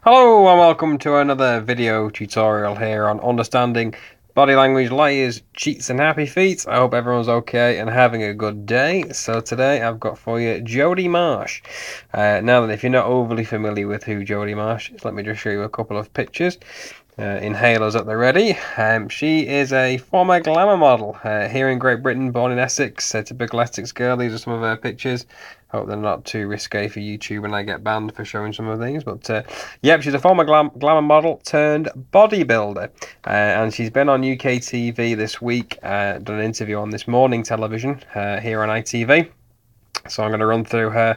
Hello and welcome to another video tutorial here on understanding body language, layers, cheats and happy feet. I hope everyone's okay and having a good day. So today I've got for you Jodie Marsh. Now then, if you're not overly familiar with who Jodie Marsh is, let me just show you a couple of pictures. Inhalers at the ready. She is a former glamour model here in Great Britain, born in Essex, a typical Essex girl. These are some of her pictures. Hope they're not too risque for YouTube and I get banned for showing some of these. But yep, she's a former glamour model turned bodybuilder. And she's been on UK TV this week, done an interview on This Morning television here on ITV. So I'm going to run through her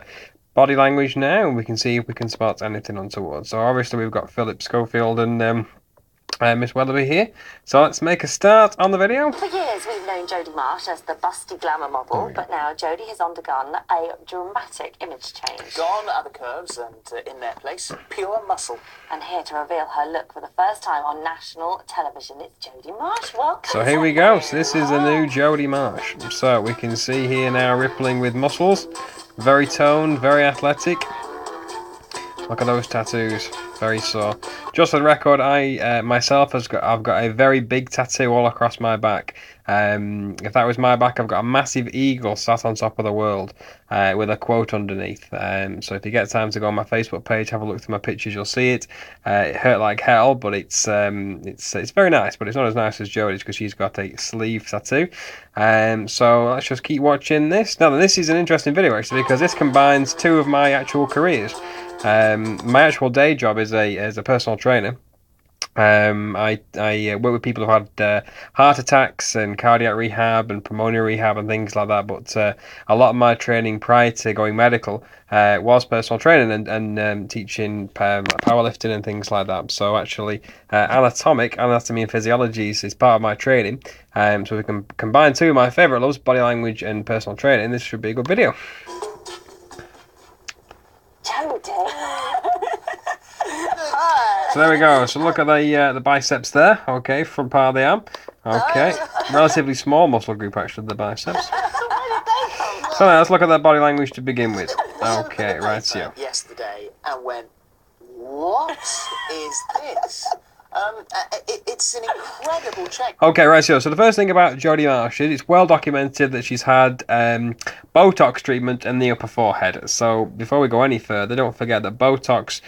body language now and we can see if we can spot anything untoward. So obviously we've got Philip Schofield and Miss Weatherby here. So let's make a start on the video. For years we've known Jodie Marsh as the busty glamour model, but now Jodie has undergone a dramatic image change. Gone are the curves and in their place, pure muscle. And here to reveal her look for the first time on national television, it's Jodie Marsh. Welcome. So here we go. So this is the new Jodie Marsh. So we can see here now rippling with muscles. Very toned, very athletic. Look at those tattoos, very sore. Just for the record, I myself I've got a very big tattoo all across my back. If that was my back, I've got a massive eagle sat on top of the world with a quote underneath. So if you get time to go on my Facebook page, have a look through my pictures, you'll see it. It hurt like hell, but it's very nice. But it's not as nice as Jodie's because she's got a sleeve tattoo. So let's just keep watching this. Now this is an interesting video actually because this combines two of my actual careers. My actual day job is as a personal trainer. I work with people who've had heart attacks and cardiac rehab and pulmonary rehab and things like that. But a lot of my training prior to going medical was personal training and teaching powerlifting and things like that. So actually, anatomy and physiology is part of my training. So we can combine two of my favourite loves, body language and personal training. This should be a good video. So there we go. So look at the biceps there. Okay, front part of the arm. Okay, relatively small muscle group actually, the biceps. So now let's look at that body language to begin with. Okay, right here. Yesterday and went, what is this? It's an incredible check. Okay, right, so the first thing about Jodie Marsh is it's well documented that she's had Botox treatment in the upper forehead. So before we go any further, don't forget that Botox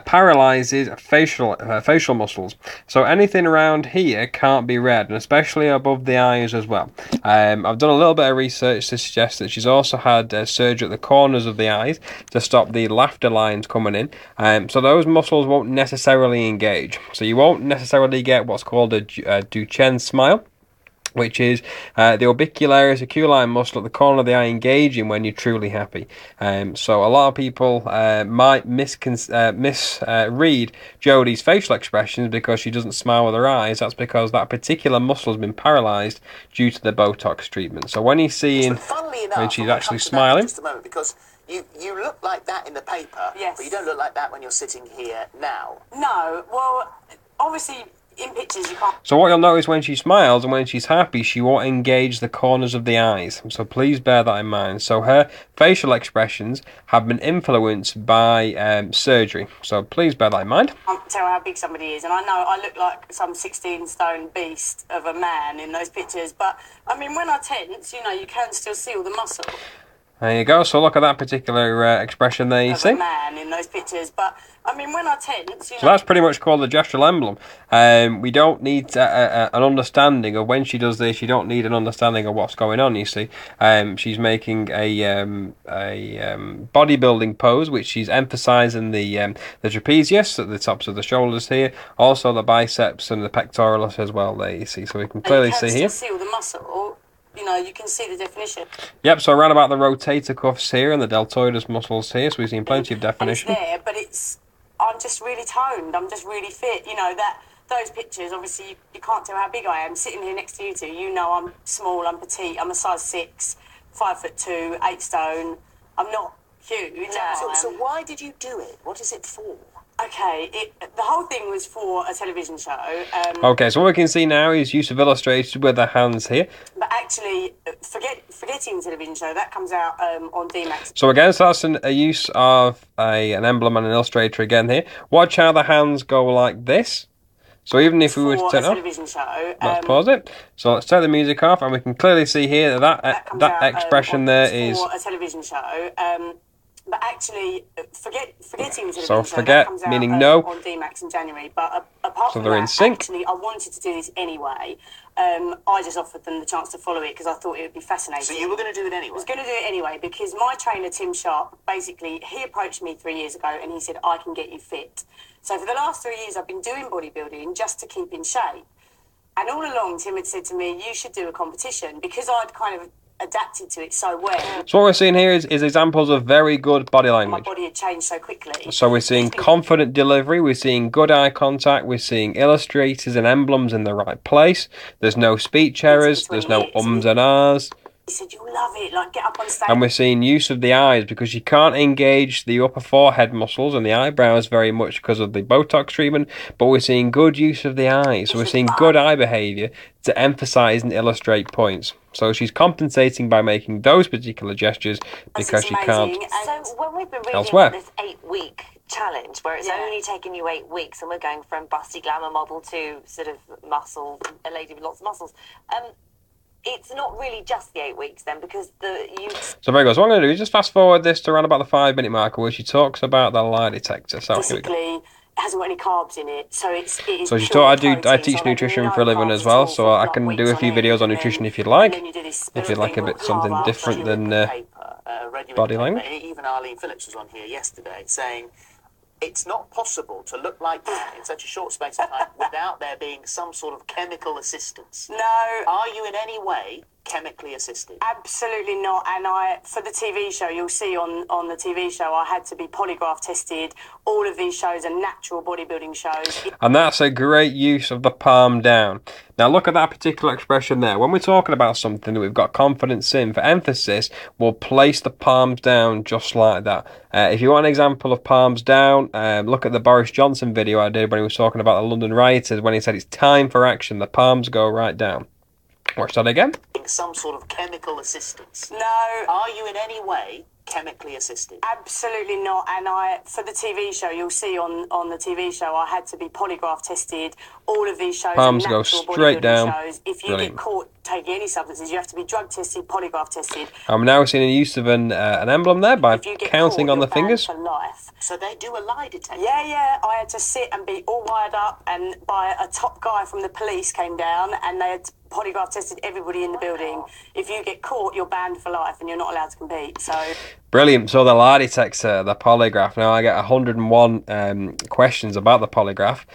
paralyzes facial muscles. So anything around here can't be read, and especially above the eyes as well. I've done a little bit of research to suggest that she's also had surgery at the corners of the eyes to stop the laughter lines coming in. So those muscles won't necessarily engage. So you won't necessarily get what's called a Duchenne smile, which is the orbicularis oculine muscle at the corner of the eye engaging when you're truly happy. So a lot of people might misread Jodie's facial expressions because she doesn't smile with her eyes. That's because that particular muscle has been paralysed due to the Botox treatment. So when you're seeing when she's actually smiling, just a moment, because you look like that in the paper, yes, but you don't look like that when you're sitting here now. No, well, obviously in pictures you can't. So what you'll notice when she smiles and when she's happy, she won't engage the corners of the eyes. So please bear that in mind. So her facial expressions have been influenced by surgery. So please bear that in mind. I can't tell how big somebody is, and I know I look like some 16-stone beast of a man in those pictures, but I mean when I tense, you know, you can still see all the muscle. There you go. So look at that particular expression there you see. A man in those pictures, but I mean when I tense, you know. So that's pretty much called the gestural emblem. We don't need an understanding of when she does this. You don't need an understanding of what's going on. You see, she's making a bodybuilding pose, which she's emphasising the trapezius at the tops of the shoulders here, also the biceps and the pectoralis as well. There you see. So we can clearly see here. See all the muscle. You know, you can see the definition. Yep, so around about the rotator cuffs here and the deltoides muscles here, so we've seen plenty of definition. And it's there, but I'm just really toned, I'm just really fit. You know, those pictures, obviously, you can't tell how big I am. Sitting here next to you two, you know I'm small, I'm petite, I'm a size 6, 5'2", 8 stone. I'm not huge. So why did you do it? What is it for? Okay, the whole thing was for a television show. Okay, so what we can see now is use of illustrated with the hands here. But actually, forgetting the television show, that comes out on DMAX. So again, so that's a use of an emblem and an illustrator again here. Watch how the hands go like this. So even if we were to turn it off, let's pause it. So let's turn the music off, and we can clearly see here that expression there is for a television show. But actually, forgetting the television so show, forget that comes out, meaning no. on DMAX in January. But apart So from they're that, in sync. actually, I wanted to do this anyway. I just offered them the chance to follow it because I thought it would be fascinating. So you were going to do it anyway? I was going to do it anyway because my trainer, Tim Sharp, basically, he approached me 3 years ago and he said, I can get you fit. So for the last 3 years, I've been doing bodybuilding just to keep in shape. And all along, Tim had said to me, you should do a competition because I'd kind of adapted to it so well. So what we're seeing here is examples of very good body language. My body had changed so quickly. So we're seeing confident delivery, we're seeing good eye contact, we're seeing illustrators and emblems in the right place. There's no speech errors, there's no ums and ahs. He said, you'll love it, like get up on stage. And we're seeing use of the eyes because you can't engage the upper forehead muscles and the eyebrows very much because of the Botox treatment, but we're seeing good use of the eyes. So we're seeing good eye behaviour to emphasise and illustrate points. So she's compensating by making those particular gestures because she can't So when we've been reading elsewhere. about this 8-week challenge where it's only taken you 8 weeks and we're going from busty glamour model to sort of muscle, a lady with lots of muscles, it's not really just the 8 weeks then because So very good. So what I'm going to do is just fast forward this to around about the 5-minute marker where she talks about the lie detector. So here we go. Basically, it hasn't got any carbs in it, so it is. So she thought I teach nutrition for a living as well, so I can do a few videos on nutrition if you'd like. If you'd like a bit something different than body language. Even Arlene Phillips was on here yesterday saying it's not possible to look like that in such a short space of time without there being some sort of chemical assistance. No. Are you in any way chemically assisted? Absolutely not. And for the TV show, you'll see on the TV show, I had to be polygraph tested. All of these shows are natural bodybuilding shows. And that's a great use of the palm down. Now look at that particular expression there. When we're talking about something that we've got confidence in, for emphasis, we'll place the palms down just like that. If you want an example of palms down, look at the Boris Johnson video I did when he was talking about the London rioters, when he said it's time for action, the palms go right down. Watch that again. Some sort of chemical assistance. No. Are you in any way chemically assisted? Absolutely not. And for the TV show, you'll see on the TV show, I had to be polygraph tested. All of these shows palms are go natural straight down. Shows. If you get caught taking any substances, you have to be drug tested, polygraph tested. I'm now seeing a use of an emblem there by counting on the fingers. For life. So they do a lie detector? Yeah. I had to sit and be all wired up, and by a top guy from the police came down, and they had polygraph tested everybody in the building. If you get caught, you're banned for life, and you're not allowed to compete. So brilliant. So the lie detector, the polygraph. Now I get 101 questions about the polygraph.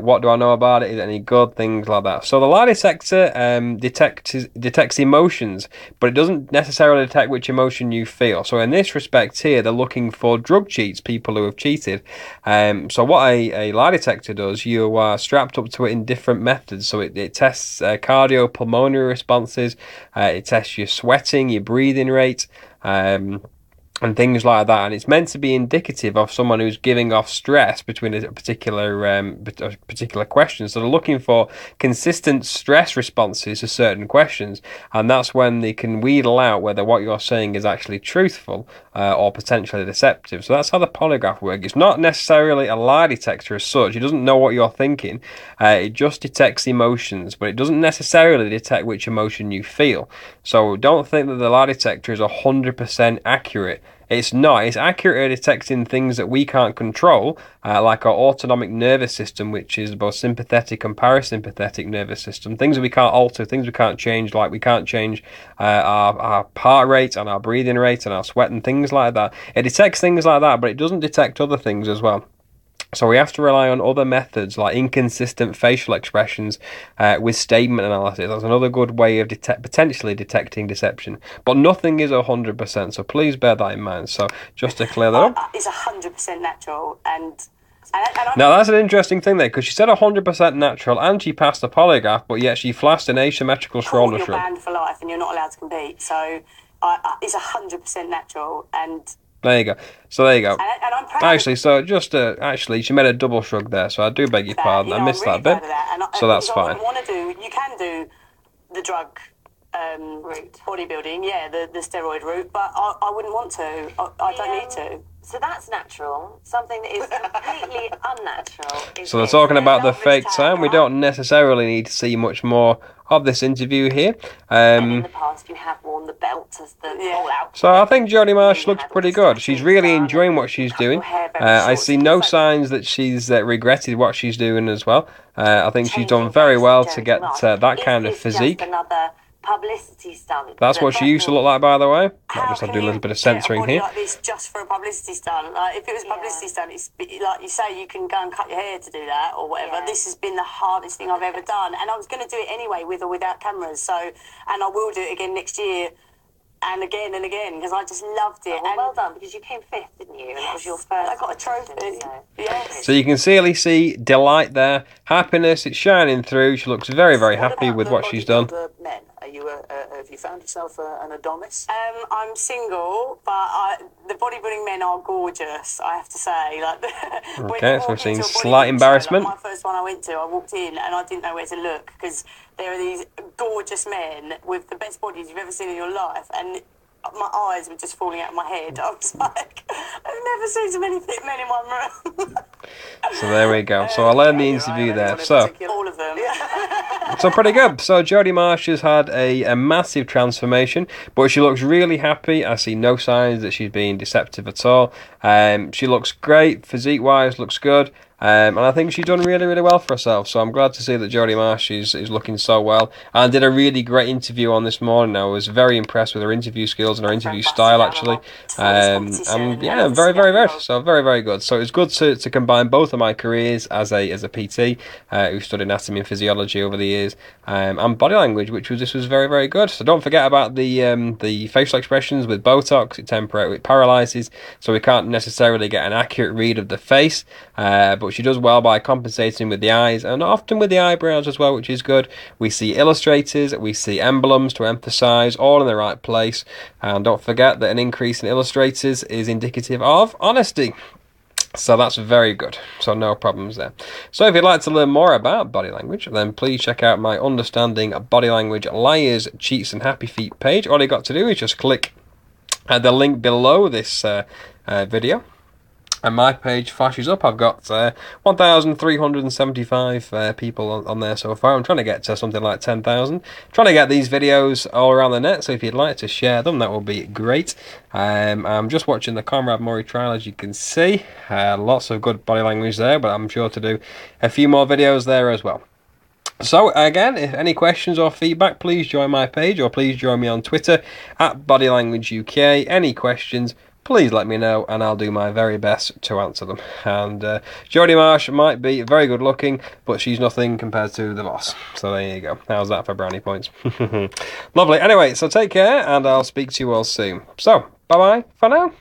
What do I know about it? Is it any good? Things like that. So the lie detector detects emotions, but it doesn't necessarily detect which emotion you feel. So in this respect here, they're looking for drug cheats, people who have cheated. So what a lie detector does, you are strapped up to it in different methods. So it tests cardiopulmonary responses, it tests your sweating, your breathing rate, and things like that, and it's meant to be indicative of someone who's giving off stress between a particular question. So they're looking for consistent stress responses to certain questions, and that's when they can wheedle out whether what you're saying is actually truthful or potentially deceptive. So that's how the polygraph works. It's not necessarily a lie detector as such. It doesn't know what you're thinking. It just detects emotions, but it doesn't necessarily detect which emotion you feel. So don't think that the lie detector is 100% accurate. It's not. It's accurate at detecting things that we can't control, like our autonomic nervous system, which is both sympathetic and parasympathetic nervous system. Things that we can't alter, things we can't change, like we can't change our heart rate and our breathing rate and our sweat and things like that. It detects things like that, but it doesn't detect other things as well. So we have to rely on other methods like inconsistent facial expressions with statement analysis. That's another good way of potentially detecting deception. But nothing is 100%, so please bear that in mind. So just to clear that up. It's 100% natural, and now that's an interesting thing there, because she said 100% natural and she passed the polygraph, but yet she flashed an asymmetrical shoulder shrug. You're banned for life and you're not allowed to compete. So it's 100% natural, and There you go. So there you go. And I'm proud. Actually, so just actually, she made a double shrug there, so I do beg your pardon. You know, I missed I'm really that bit. proud of that. And So that's I fine. wouldn't want to do. You can do the drug route, bodybuilding, yeah, the steroid route, but I wouldn't want to. I don't need to. So that's natural. Something that is completely unnatural. So they're talking about the love this fake tag, tan. We right? don't necessarily need to see much more of this interview here. And in the past, you have worn the belt as the whole outfit. So I think Jodie Marsh looks pretty good. She's really enjoying what she's doing. I see no signs that she's regretted what she's doing as well. I think she's done very well to get that kind of physique. Just another publicity stunt. That's what she used to look like, by the way. Might just have to do a little bit of censoring here. Like this just for a publicity stunt. Like if it was a publicity stunt, it's like you say, you can go and cut your hair to do that or whatever. Yeah. This has been the hardest thing I've ever done, and I was going to do it anyway, with or without cameras. So, and I will do it again next year. And again, because I just loved it. Well, well done, because you came 5th, didn't you? And that was your first. I got a trophy. Yes. So you can clearly see delight there, happiness. It's shining through. She looks very, very happy with what she's done. Men, are you? Have you found yourself an Adonis? I'm single, but the bodybuilding men are gorgeous, I have to say. Like, Okay, so we're seeing slight embarrassment. Like my first one I went to, I walked in and I didn't know where to look because there are these gorgeous men with the best bodies you've ever seen in your life, and my eyes were just falling out of my head. I was like, I've never seen so many fit men in one room. So there we go. So I'll end the interview there. So All of them. So pretty good. So Jodie Marsh has had a massive transformation, but she looks really happy. I see no signs that she's being deceptive at all. She looks great, physique-wise, looks good. And I think she's done really, really well for herself. So I'm glad to see that Jodie Marsh is looking so well. And did a really great interview on this morning. I was very impressed with her interview skills and her interview style, actually. And yeah, very, very good. So very, very good. So it's good to combine both of my careers as a PT who studied anatomy and physiology over the years, and body language, this was very, very good. So don't forget about the facial expressions with Botox. It paralyzes, so we can't necessarily get an accurate read of the face. But she does well by compensating with the eyes and often with the eyebrows as well, which is good. We see illustrators, we see emblems to emphasize, all in the right place. And don't forget that an increase in illustrators is indicative of honesty. So that's very good. So no problems there. So if you'd like to learn more about body language, then please check out my Understanding Body Language Liars, Cheats and Happy Feet page. All you got to do is just click the link below this video. And my page flashes up. I've got 1,375 people on there so far. I'm trying to get to something like 10,000. Trying to get these videos all around the net, so if you'd like to share them, that would be great. I'm just watching the Conrad Murray trial, as you can see. Lots of good body language there, but I'm sure to do a few more videos there as well. So again, if any questions or feedback, please join my page, or please join me on Twitter at BodyLanguageUK. Any questions, please let me know and I'll do my very best to answer them. And Jodie Marsh might be very good looking, but she's nothing compared to the boss. So there you go. How's that for brownie points? Lovely. Anyway, so take care and I'll speak to you all soon. So, bye-bye for now.